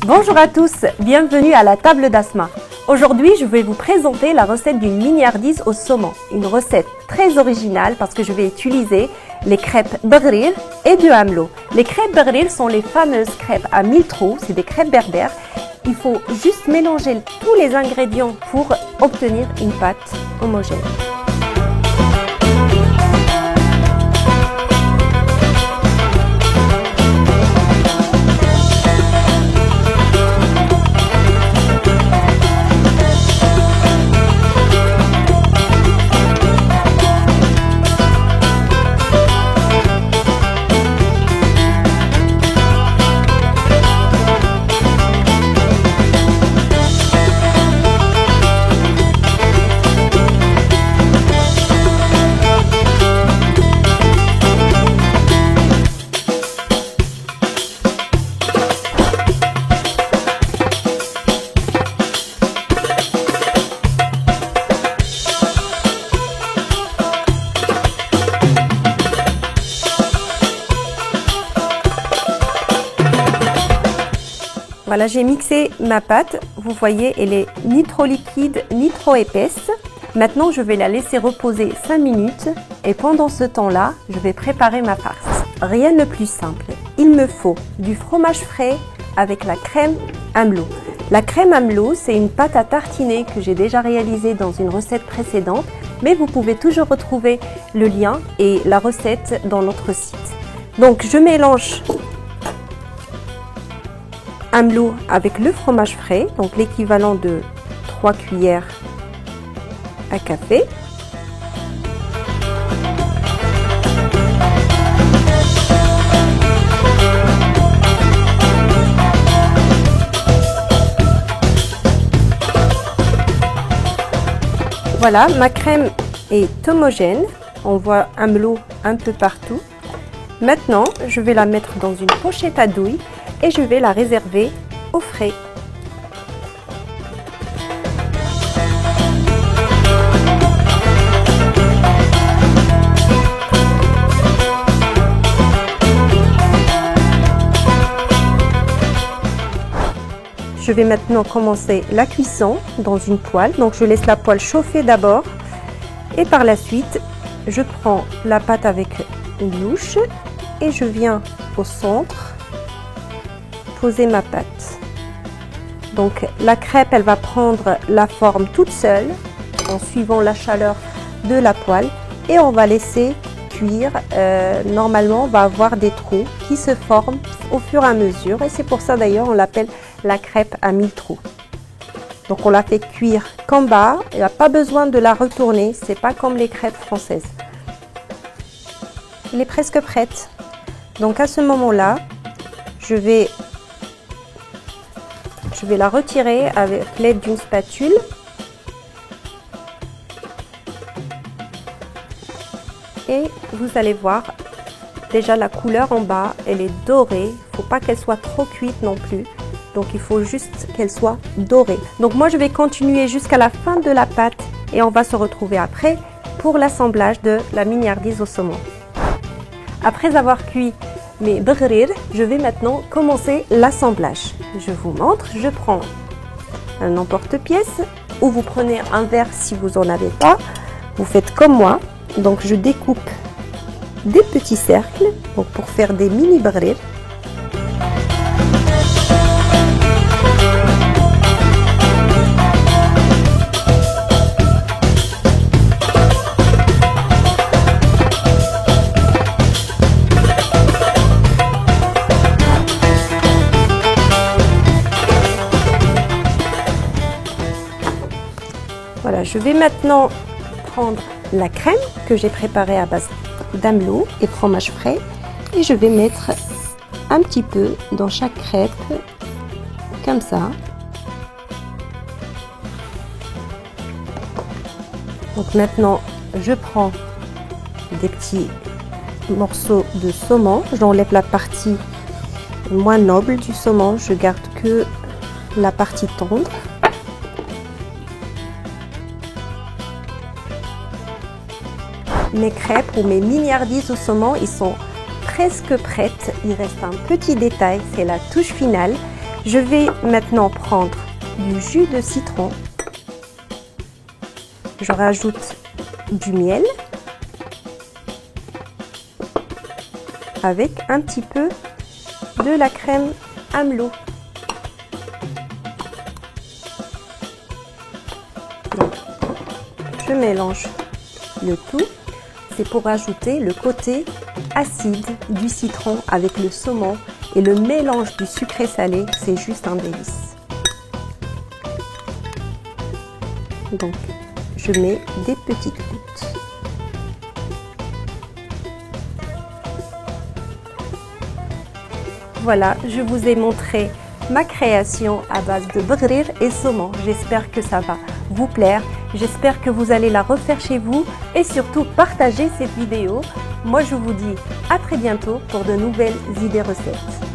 Bonjour à tous, bienvenue à la table d'Asma. Aujourd'hui, je vais vous présenter la recette d'une mignardise au saumon. Une recette très originale parce que je vais utiliser les crêpes Bagrir et du hamelot. Les crêpes Bagrir sont les fameuses crêpes à 1000 trous, c'est des crêpes berbères. Il faut juste mélanger tous les ingrédients pour obtenir une pâte homogène. Voilà, j'ai mixé ma pâte. Vous voyez, elle est ni trop liquide, ni trop épaisse. Maintenant, je vais la laisser reposer 5 minutes. Et pendant ce temps-là, je vais préparer ma farce. Rien de plus simple. Il me faut du fromage frais avec la crème hamelot. La crème hamelot, c'est une pâte à tartiner que j'ai déjà réalisée dans une recette précédente. Mais vous pouvez toujours retrouver le lien et la recette dans notre site. Donc, je mélange hamelot avec le fromage frais, donc l'équivalent de 3 cuillères à café. Voilà, ma crème est homogène. On voit hamelot un peu partout. Maintenant, je vais la mettre dans une pochette à douille et je vais la réserver au frais. Je vais maintenant commencer la cuisson dans une poêle. Donc je laisse la poêle chauffer d'abord et par la suite je prends la pâte avec une louche et je viens au centre poser ma pâte. Donc la crêpe, elle va prendre la forme toute seule en suivant la chaleur de la poêle et on va laisser cuire. Normalement, on va avoir des trous qui se forment au fur et à mesure et c'est pour ça d'ailleurs on l'appelle la crêpe à 1000 trous. Donc on la fait cuire qu'en bas, il n'y a pas besoin de la retourner, c'est pas comme les crêpes françaises. Elle est presque prête. Donc à ce moment-là, je vais la retirer avec l'aide d'une spatule. Et vous allez voir, déjà la couleur en bas, elle est dorée. Il ne faut pas qu'elle soit trop cuite non plus. Donc il faut juste qu'elle soit dorée. Donc moi je vais continuer jusqu'à la fin de la pâte et on va se retrouver après pour l'assemblage de la mignardise au saumon. Après avoir cuit mes bagrir, je vais maintenant commencer l'assemblage. Je vous montre, je prends un emporte-pièce ou vous prenez un verre si vous n'en avez pas. Vous faites comme moi. Donc je découpe des petits cercles donc pour faire des mini bagrir. Voilà, je vais maintenant prendre la crème que j'ai préparée à base d'amelot et fromage frais et je vais mettre un petit peu dans chaque crêpe, comme ça. Donc maintenant, je prends des petits morceaux de saumon, j'enlève la partie moins noble du saumon, je garde que la partie tendre. Mes crêpes ou mes mignardises au saumon, ils sont presque prêtes. Il reste un petit détail, c'est la touche finale. Je vais maintenant prendre du jus de citron. Je rajoute du miel avec un petit peu de la crème Amlo. Donc, je mélange le tout. C'est pour ajouter le côté acide du citron avec le saumon et le mélange du sucré salé, c'est juste un délice. Donc, je mets des petites gouttes. Voilà, je vous ai montré ma création à base de bghrir et saumon. J'espère que ça va vous plaire. J'espère que vous allez la refaire chez vous et surtout partager cette vidéo. Moi, je vous dis à très bientôt pour de nouvelles idées recettes.